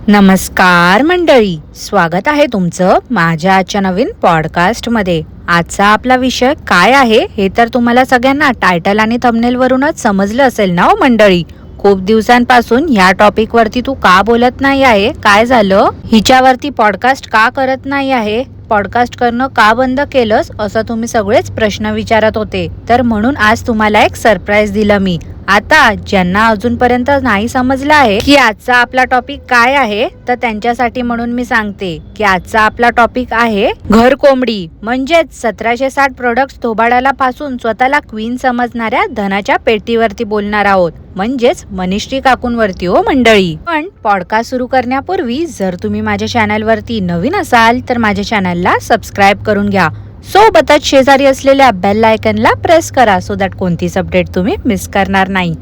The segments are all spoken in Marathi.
नमस्कार मंडळी, स्वागत आहे तुमचं माझ्या आजच्या नवीन पॉडकास्टमध्ये. आजचा आपला विषय काय आहे हे तर तुम्हाला सगळ्यांना टायटल आणि थंबनेल वरूनच समजलं असेल ना हो मंडळी. खूप दिवसांपासून ह्या टॉपिक वरती तू का बोलत नाही आहे, काय झालं, हिच्यावरती पॉडकास्ट का करत नाही आहे, पॉडकास्ट करणं का बंद केलंस, असं तुम्ही सगळेच प्रश्न विचारत होते. तर म्हणून आज तुम्हाला एक सरप्राईज दिलं मी. आता ज्यांना अजूनपर्यंत नाही समजलं आहे की आजचा आपला टॉपिक काय आहे, तर त्यांच्यासाठी म्हणून मी सांगते की आजचा आपला टॉपिक आहे घर कोंबडी, म्हणजेच 1760 प्रोडक्ट्स थोबाडाला पासून स्वतःला क्वीन समजणाऱ्या धनाच्या पेटीवरती बोलणार आहोत, म्हणजेच मनीश्री काकूंवरती हो मंडळी. पण पॉडकास्ट सुरू करण्यापूर्वी जर तुम्ही माझ्या चॅनलवरती नवीन असाल तर माझ्या चॅनलला सबस्क्राईब करून घ्या. सोबतच शेजारी असलेल्या बेल आयकनला प्रेस करा सो दॅट कोणतीच अपडेट तुम्ही मिस करणार नाही.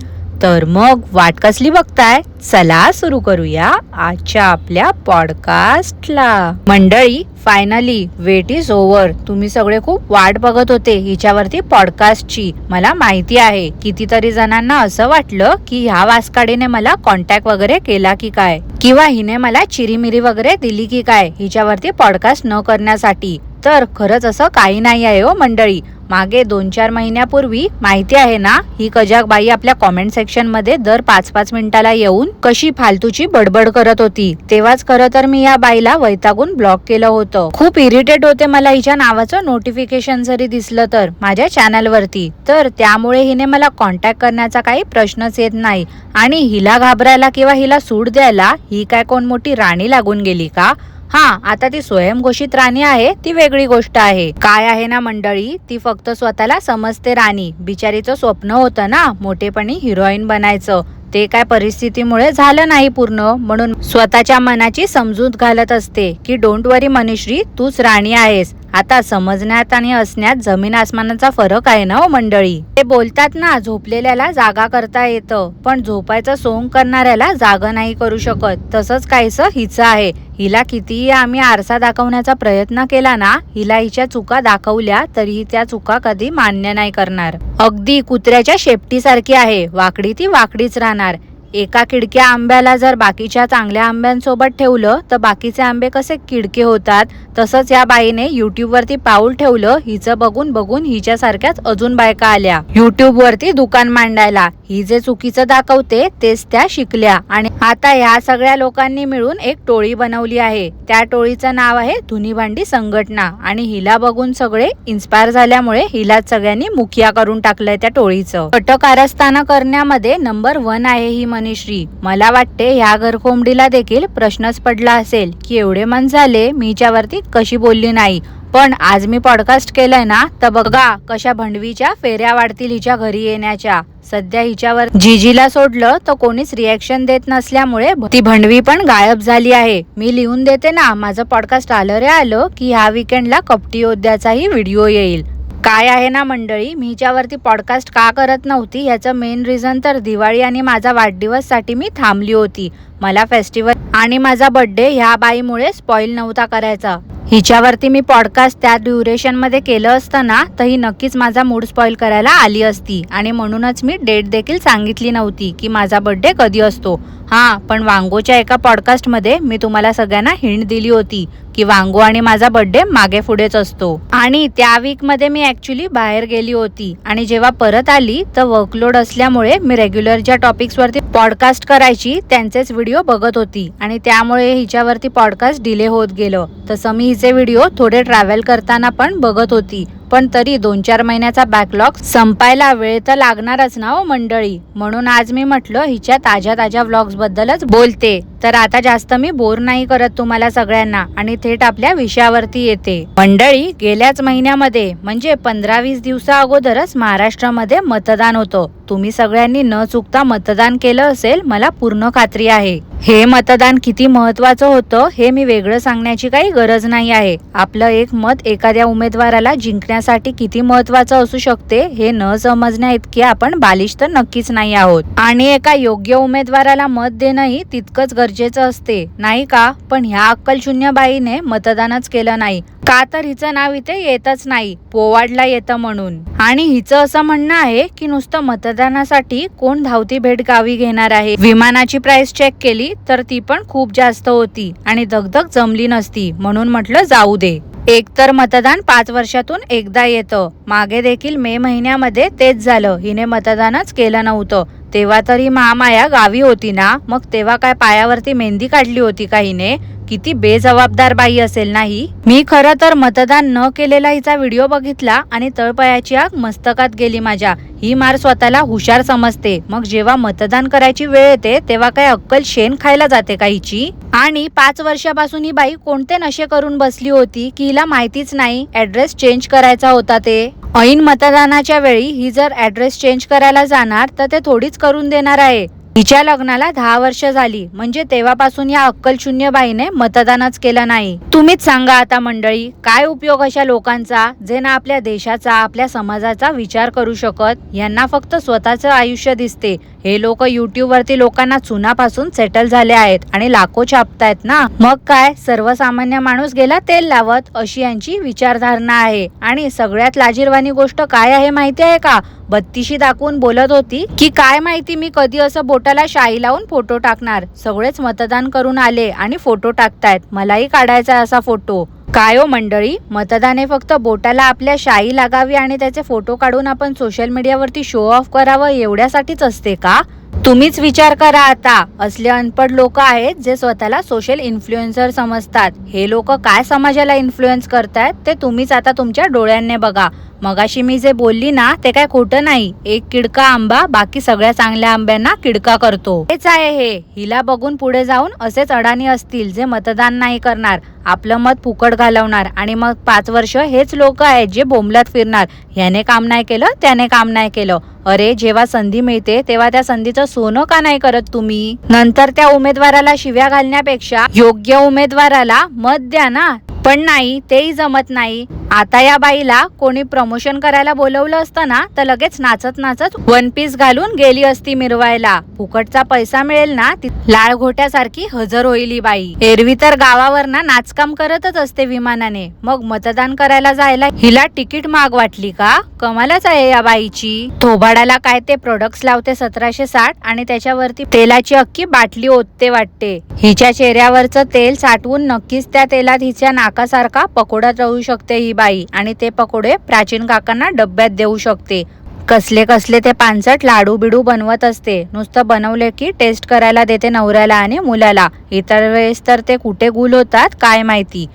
तर मग वाट कसली बघताय, चला सुरू करूया आजच्या आपल्या पॉडकास्टला. मंडळी, फायनली वेट इज ओव्हर. तुम्ही सगळे खूप वाट बघत होते हिच्यावरती पॉडकास्टची. मला माहिती आहे कितीतरी जणांना असं वाटलं की ह्या वासकाडीने मला कॉन्टॅक्ट वगैरे केला की काय, किंवा हिने मला चिरीमिरी वगैरे दिली की काय हिच्यावरती पॉडकास्ट न करण्यासाठी. तर खरंच असं काही नाही आहे हो मंडळी. मागे 2-4 महिन्यापूर्वी माहिती आहे ना, ही कजाक बाई आपल्या कॉमेंट सेक्शन मध्ये दर 5-5 मिनिटाला येऊन कशी फालतूची बडबड करत होती. तेव्हाच खरं तर मी या बाईला वैतागून ब्लॉक केलं होतं. खूप इरिटेट होते मला हिच्या नावाचं नोटिफिकेशन जरी दिसलं तर माझ्या चॅनलवरती. तर त्यामुळे हिने मला कॉन्टॅक्ट करण्याचा काही प्रश्नच येत नाही. आणि हिला घाबरायला किंवा हिला सूट द्यायला ही काय कोण मोठी राणी लागून गेली का? हा, आता ती स्वयंघोषित राणी आहे ती वेगळी गोष्ट आहे. काय आहे ना मंडळी, ती फक्त स्वतःला समजते राणी. बिचारीचं स्वप्न होतं ना मोठेपणी हिरोईन बनायचं, ते काय परिस्थितीमुळे झालं नाही पूर्ण, म्हणून स्वतःच्या मनाची समजूत घालत असते की डोंट वरी मनीश्री, तूच राणी आहेस. आता समजण्यात आणि असण्यात जमीन आसमानाचा फरक आहे ना हो मंडळी. ते बोलतात ना, झोपलेल्याला जागा करता येतं पण झोपायचं सोंग करणाऱ्याला जागा नाही करू शकत. तसंच काहीसं हिचं आहे. हिला कितीही आम्ही आरसा दाखवण्याचा प्रयत्न केला ना, हिला हिच्या चुका दाखवल्या तरीही त्या चुका कधी मान्य नाही करणार. अगदी कुत्र्याच्या शेपटीसारखी आहे, वाकडी ती वाकडीच राहणार. एका किडक्या आंब्याला जर बाकीच्या चांगल्या आंब्यांसोबत ठेवलं तर बाकीचे आंबे कसे किडके होतात, तसंच या बाईने युट्यूब वरती पाऊल ठेवलं. हिचं बघून बघून हिच्यासारख्याच अजून बायका आल्या युट्यूब वरती दुकान मांडायला. ही जे चुकीचं दाखवते तेच त्या शिकल्या आणि आता ह्या सगळ्या लोकांनी मिळून एक टोळी बनवली आहे. त्या टोळीचं नाव आहे धुनीभांडी संघटना. आणि हिला बघून सगळे इन्स्पायर झाल्यामुळे हिलाच सगळ्यांनी मुखिया करून टाकलंय त्या टोळीचं. कटकारस्थान करण्यामध्ये नंबर 1 आहे ही मनीश्री. मला वाटते ह्या घरकोंबडीला देखील प्रश्नच पडला असेल की एवढे मन झाले मी हिच्यावरती कशी बोलली नाही. पण आज मी पॉडकास्ट केलंय ना, तर बघा कशा भंडवीच्या फेऱ्या वाढतील हिच्या घरी येण्याच्या. सध्या हिच्यावर जीजीला सोडलं तर कोणीच रिॲक्शन देत नसल्यामुळे ती भंडवी पण गायब झाली आहे. मी लिहून देते ना, माझं पॉडकास्ट आलं रे आलं की ह्या विकेंडला कपटी योद्ध्याचाही व्हिडिओ येईल. काय आहे ना मंडळी, मी हिच्यावरती पॉडकास्ट का करत नव्हती ह्याचं मेन रिझन तर दिवाळी आणि माझा वाढदिवस साठी मी थांबली होती. मला फेस्टिवल आणि माझा बर्थडे ह्या बाईमुळे स्पॉइल नव्हता करायचा. हिच्यावरती मी पॉडकास्ट त्या ड्युरेशन मध्ये केलं असतं ना, तर ही नक्कीच माझा मूड स्पॉइल करायला आली असती. आणि म्हणूनच मी डेट देखील सांगितली नव्हती की माझा बर्थडे कधी असतो. हा, पण वांगोच्या एका पॉडकास्ट मध्ये मी तुम्हाला सगळ्यांना हिंट दिली होती की वांगो आणि माझा बर्थडे मागे पुढेच असतो. आणि त्या वीक मध्ये मी ऍक्च्युली बाहेर गेली होती आणि जेव्हा परत आली तर वर्कलोड असल्यामुळे मी रेग्युलर ज्या टॉपिक्स वरती पॉडकास्ट करायची त्यांचेच व्हिडिओ बघत होती आणि त्यामुळे हिच्यावरती पॉडकास्ट डिले होत गेलं. तसं मी हिचे व्हिडिओ थोडे ट्रॅव्हल करताना पण बघत होती, पण तरी 2-4 महिन्याचा बॅकलॉग संपायला वेळ तर लागणारच ना हो मंडळी. म्हणून आज मी म्हटलं हिच्या ताज्या व्लॉग्स बद्दलच बोलते. तर आता जास्त मी बोर नाही करत तुम्हाला सगळ्यांना आणि थेट आपल्या विषयावरती येते. मंडळी, गेल्याच महिन्यामध्ये म्हणजे 15-20 दिवसा अगोदरच महाराष्ट्रामध्ये मतदान होतं. तुम्ही सगळ्यांनी न चुकता मतदान केलं असेल, मला पूर्ण खात्री आहे. हे मतदान किती महत्वाचं होतं हे मी वेगळं सांगण्याची काही गरज नाही आहे. आपलं एक मत एखाद्या उमेदवाराला जिंकण्यासाठी किती महत्वाचं असू शकते हे न समजण्या इतके आपण बालिश तर नक्कीच नाही आहोत. आणि एका योग्य उमेदवाराला मत देणंही तितकंच गरजेचं असते, नाही का? पण ह्या अक्कलशून्य बाईने मतदानच केलं नाही का तर हिचं नाव इथे येतच नाही, पोवाडला येतं म्हणून. आणि हिचं असं म्हणणं आहे की नुसतं मतदानासाठी कोण धावती भेट गावी घेणार आहे. विमानाची प्राइस चेक केली तर ती पण खूप जास्त होती आणि दगदग जमली नसती, म्हणून म्हटलं जाऊ दे. एक तर मतदान 5 वर्षातून एकदा येतं. मागे देखील मे महिन्यामध्ये तेच झालं. हिने मतदानच केलं नव्हतं. तेव्हा तरी महामाया गावी होती ना, मग तेव्हा काय पायावरती मेहंदी काढली होती का हिने? किती बेजबाबदार बाई असेल नाही. मी खरं तर मतदान न केलेला हिचा व्हिडिओ बघितला आणि तळपायाची आग मस्तकात गेली माझ्या. ही मार स्वतःला हुशार समजते, मग जेव्हा मतदान करायची वेळ येते तेव्हा काय अक्कल शेण खायला जाते का हिची? आणि 5 वर्षापासून ही बाई कोणते नशे करून बसली होती की हिला माहितीच नाही ऍड्रेस चेंज करायचा होता ते. ऐन मतदानाच्या वेळी ही जर ऍड्रेस चेंज करायला जाणार तर ते थोडीच करून देणार आहे. हिच्या लग्नाला 10 वर्ष झाली, म्हणजे तेव्हापासून या अक्कलशून्य बाईने मतदानच केलं नाही. तुम्हीच सांगा आता मंडळी, काय उपयोग अशा लोकांचा जे ना आपल्या देशाचा आपल्या समाजाचा विचार करू शकत. यांना फक्त स्वतःचं आयुष्य दिसते. हे लोक युट्यूब वरती लोकांना चुनापासून सेटल झाले आहेत आणि लाखो छापतायत ना. मग काय सर्वसामान्य माणूस गेला तेल लावत, अशी यांची विचारधारणा आहे. आणि सगळ्यात लाजिरवाणी गोष्ट काय आहे माहिती आहे का? बत्तीशी दाखवून बोलत होती की काय माहिती मी कधी असं बोटाला शाई लावून फोटो टाकणार. सगळेच मतदान करून आले आणि फोटो टाकतायत, मलाही काढायचा असा फोटो. काय हो मंडळी, मतदान हे फक्त बोटाला आपल्या शाई लागावी आणि त्याचे फोटो काढून आपण सोशल मीडियावरती शो ऑफ करावं एवढ्यासाठीच असते का? तुम्हीच विचार करा आता. असले अनपढ लोक आहेत जे स्वतःला सोशल इन्फ्लुएन्सर समजतात. हे लोक काय समाजाला इन्फ्लुएन्स करतायत ते तुम्हीच आता तुमच्या डोळ्यांनी बघा. मगाशी मी जे बोलली ना ते काय खोटं नाही. एक किडका आंबा बाकी सगळ्या चांगल्या आंब्यांना किडका करतो, हेच आहे हे. हिला बघून पुढे जाऊन असेच अडाणी असतील जे मतदान नाही करणार, आपलं मत फुकट घालवणार आणि मग 5 वर्ष हेच लोक आहेत जे बोंबलत फिरणार. ह्याने काम नाही केलं, त्याने काम नाही केलं. अरे जेव्हा संधी मिळते तेव्हा त्या संधीचं सोनं का नाही करत तुम्ही? नंतर त्या उमेदवाराला शिव्या घालण्यापेक्षा योग्य उमेदवाराला मत द्या ना. पण नाही, तेही जमत नाही. आता या बाईला कोणी प्रमोशन करायला बोलवलं असतं ना तर लगेच नाचत नाचत 1 पीस घालून गेली असती मिरवायला. फुकटचा पैसा मिळेल ना, लाळ घोट्यासारखी हजर होईल ही बाई. एरवी तर गावावर ना नाचकाम करतच असते विमानाने, मग मतदान करायला जायला हिला तिकीट महाग वाटली का? कमालच आहे या बाईची. थोबाडाला काय ते प्रोडक्ट्स लावते 1760 आणि त्याच्यावरती तेलाची अख्खी बाटली ओतते वाटते. हिच्या चेहऱ्यावरचं तेल साठवून नक्कीच त्या तेलात हिच्या नाकासारखा पकोडात राहू शकते ही बाई आणि ते पकोडे प्राचीन काकांना डब्यात देऊ शकते. कसले कसले ते पानसट लाडू बिडू बनवत असते. नुसतं बनवले की टेस्ट करायला देते नवऱ्याला आणि मुलाला. इतर वेळेस तर ते कुठे गुल होतात काय माहिती.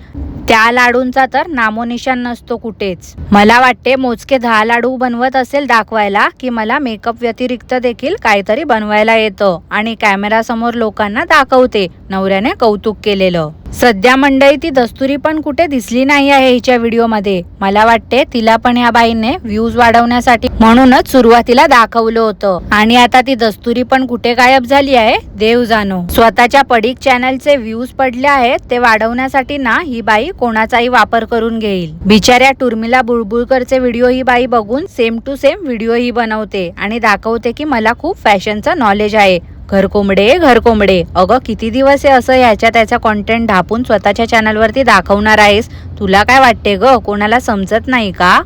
त्या लाडूंचा तर नामोनिशान नसतो कुठेच. मला वाटते मोजके 10 लाडू बनवत असेल दाखवायला की मला मेकअप व्यतिरिक्त देखील काहीतरी बनवायला येतं आणि कॅमेरा समोर लोकांना दाखवते नवऱ्याने कौतुक केलेलं. सध्या मंडळी ती दस्तुरी पण कुठे दिसली नाही आहे हिच्या व्हिडिओ मध्ये. मला वाटते तिला पण या बाईने व्ह्यूज वाढवण्यासाठी म्हणूनच सुरुवातीला दाखवलं होतं आणि आता ती दस्तुरी पण कुठे गायब झाली आहे देव जाणो. स्वतःच्या पडीक चॅनलचे व्ह्यूज पडले आहेत ते वाढवण्यासाठी ना ही बाई कोणाचाही वापर करून घेईल. बिचाऱ्या टुर्मिला बुळबुळकरचे व्हिडिओ ही बाई बघून सेम टू सेम व्हिडिओ ही बनवते आणि दाखवते की मला खूप फॅशनचं नॉलेज आहे. घरकोंबडे घरकोंबडे, अगं किती दिवस आहे असं ह्याच्या त्याचा कॉन्टेंट ढापून स्वतःच्या चॅनलवरती दाखवणार आहेस? तुला काय वाटते ग, कोणाला समजत नाही का?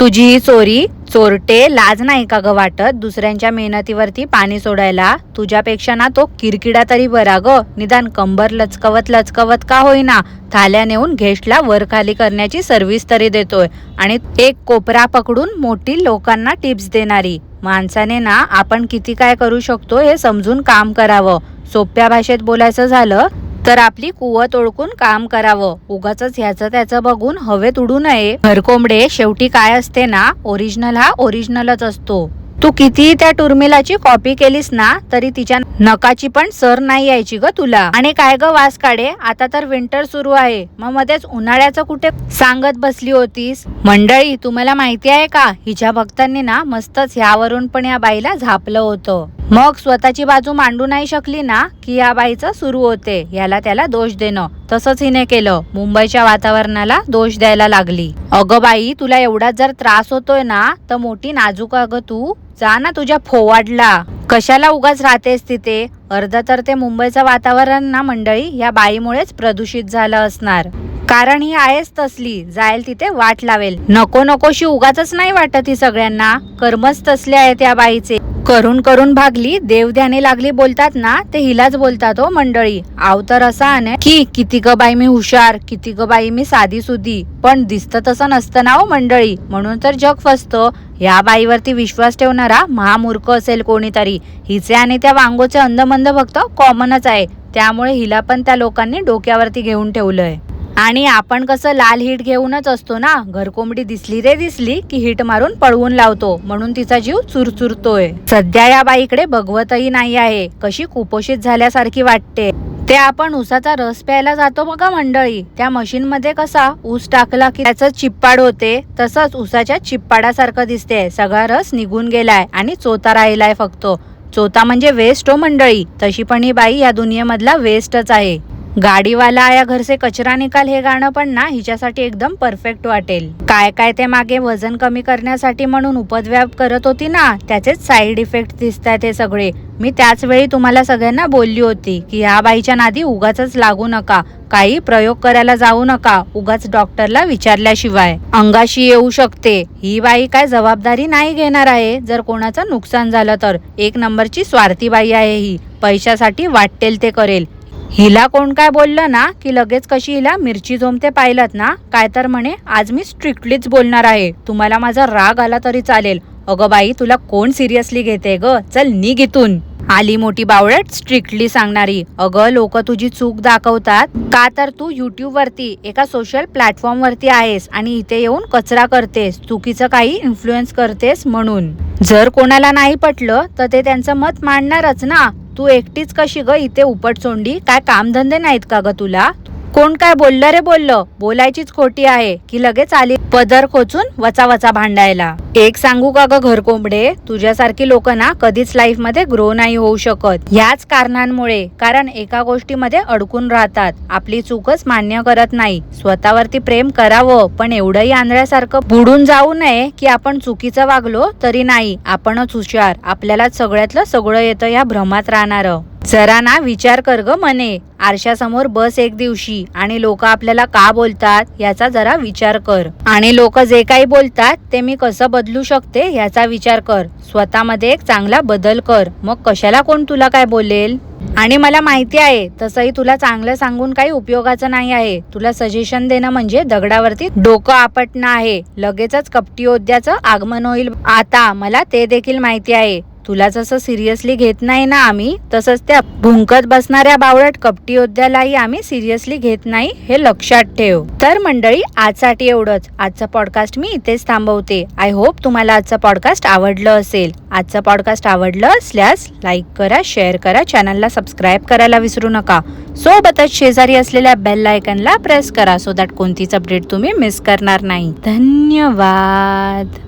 तुझी ही चोरी चोरटे, लाज नाही का ग वाटत दुसऱ्यांच्या मेहनतीवरती पाणी सोडायला? तुझ्यापेक्षा ना तो किरकिडा तरी बरा ग, निदान कंबर लचकवत लचकवत का होईना थाल्या नेऊन गेस्टला वर खाली करण्याची सर्व्हिस तरी देतोय आणि एक कोपरा पकडून मोठी लोकांना टिप्स देणारी. माणसाने ना आपण किती काय करू शकतो हे समजून काम करावं. सोप्या भाषेत बोलायचं झालं तर आपली कुवत ओळखून काम करावं. उगाचच ह्याचं त्याचं बघून हवेत उडू नये. घरकोंबडे, शेवटी काय असते ना, ओरिजिनल हा ओरिजिनलच असतो. तू किती त्या टुर्मिलाची कॉपी केलीस ना तरी तिच्या नकाची पण सर नाही यायची ग तुला. आणि काय ग वास काढे, आता तर विंटर सुरू आहे, मग मध्येच उन्हाळ्याचं कुठे सांगत बसली होतीस? मंडळी तुम्हाला माहिती आहे का, हिच्या भक्तांनी ना मस्तच ह्यावरून पण या बाईला झापलं होतं. मग स्वतःची बाजू मांडू नाही शकली ना की या बाईचं सुरू होते याला त्याला दोष देणं. तसंच हिने केलं, मुंबईच्या वातावरणाला दोष द्यायला लागली. अगं बाई, तुला एवढा जर त्रास होतोय ना तर मोठी नाजूक अगं तू जा ना तुझ्या फोवाडला. कशाला उगाच राहतेस तिथे? अर्ध तर ते मुंबईचं वातावरण ना मंडळी या बाईमुळेच प्रदूषित झालं असणार. कारण ही आहेच तसली, जाईल तिथे वाट लावेल. नको नकोशी उगाच नाही वाटत ही सगळ्यांना. कर्मच तसले आहे त्या बाईचे. करून करून भागली देव ध्यानी लागली बोलतात ना, ते हिलाच बोलतात हो मंडळी. आव तर असा आहे की किती ग बाई मी हुशार, किती ग बाई मी साधी सुधी, पण दिसतं तसं नसतं ना हो मंडळी. म्हणून तर जग फसतं. या बाईवरती विश्वास ठेवणारा महामूर्ख असेल कोणीतरी. हिचे आणि त्या वांगोचे अंधमंद भक्त कॉमनच आहे. त्यामुळे हिला पण त्या लोकांनी डोक्यावरती घेऊन ठेवलंय. आणि आपण कसं लाल हिट घेऊनच असतो ना, घरकोंबडी दिसली रे दिसली की हिट मारून पळवून लावतो, म्हणून तिचा जीव चुरचुरतोय. सध्या या बाईकडे भगवतही नाही आहे, कशी कुपोषित झाल्यासारखी वाटते. ते आपण ऊसाचा रस प्यायला जातो बघा मंडळी, त्या मशीन मध्ये कसा ऊस टाकला की त्याचं चिप्पाड होते, तसंच ऊसाच्या चिप्पाडासारखं दिसते. सगळा रस निघून गेलाय आणि चोता राहिलाय फक्त. चोता म्हणजे वेस्ट हो मंडळी. तशी पण ही बाई या दुनियेमधला वेस्टच आहे. गाडीवाला आया घर से कचरा निकाल हे गाणं पण ना हिच्यासाठी एकदम परफेक्ट वाटेल. काय काय ते मागे वजन कमी करण्यासाठी म्हणून उपद्व्याप करत होती ना, त्याचेच साईड इफेक्ट दिसतात हे सगळे. मी त्याच वेळी तुम्हाला सगळ्यांना बोलली होती की ह्या बाईच्या नादी उगाच लागू नका, काही प्रयोग करायला जाऊ नका उगाच डॉक्टरला विचारल्याशिवाय. अंगाशी येऊ शकते. ही बाई काय जबाबदारी नाही घेणार आहे जर कोणाचं नुकसान झालं तर. एक नंबरची स्वार्थी बाई आहे ही. पैशासाठी वाटेल ते करेल. हिला कोण काय बोललं ना की लगेच कशी हिला मिरची जोमते पाहिलत ना, काय तर म्हणे आज मी स्ट्रिक्टलीच बोलणार आहे, तुम्हाला माझा राग आला तरी चालेल. अगं बाई तुला कोण सिरियसली घेते ग, चल निघ इथून. आली मोठी बावळट स्ट्रिक्टली सांगणारी. अगं लोक तुझी चूक दाखवतात का तर तू युट्यूब वरती एका सोशल प्लॅटफॉर्म वरती आहेस आणि इथे येऊन कचरा करतेस, चुकीचं काही इन्फ्लुएन्स करतेस म्हणून. जर कोणाला नाही पटलं तर ते त्यांचं मत मांडणारच ना. तू एकटीच कशी ग इथे उपट सोंडी, काय कामधंदे नाहीत का ग तुला? कोण काय बोललं रे बोललं, बोलायचीच खोटी आहे की लगेच आली पदर खोचून वचा वचा भांडायला. एक सांगू का ग घरकोंबडे, तुझ्यासारखी लोक ना कधीच लाईफ मध्ये ग्रो नाही होऊ शकत. याच कारणांमुळे, कारण एका गोष्टीमध्ये अडकून राहतात, आपली चूकच मान्य करत नाही. स्वतःवरती प्रेम करावं पण एवढंही आंधळ्यासारखं बुडून जाऊ नये की आपण चुकीचं वागलो तरी नाही, आपणच हुशार, आपल्याला सगळ्यातलं सगळं येतं या भ्रमात राहणार. जरा ना विचार कर ग मने. आरशासमोर बस एक दिवशी आणि लोक आपल्याला का बोलतात याचा जरा विचार कर. आणि लोक जे काही बोलतात ते मी कसं बदलू शकते याचा विचार कर. स्वतःमध्ये एक चांगला बदल कर, मग कशाला कोण तुला काय बोलेल. आणि मला माहिती आहे तसंही तुला चांगलं सांगून काही उपयोगाचं नाही आहे. तुला सजेशन देणं म्हणजे दगडावरती डोकं आपटणं आहे. लगेचच कपटी योद्ध्याचं आगमन होईल आता, मला ते देखील माहिती आहे. तुला जसं सिरियसली घेत नाही ना आम्ही, तसंच त्या भुंकत बसणाऱ्या बावळट कपटी योद्ध्यालाही आम्ही सिरियसली घेत नाही, हे लक्षात ठेव. तर मंडळी आजसाठी एवढंच. आजचा पॉडकास्ट मी इथेच थांबवते. आय होप तुम्हाला आजचं पॉडकास्ट आवडलं असेल. आजचं पॉडकास्ट आवडलं असल्यास लाईक करा, शेअर करा, चॅनलला सबस्क्राईब करायला विसरू नका. सोबतच शेजारी असलेल्या बेल आयकनला प्रेस करा सो दॅट कोणतीच अपडेट तुम्ही मिस करणार नाही. धन्यवाद.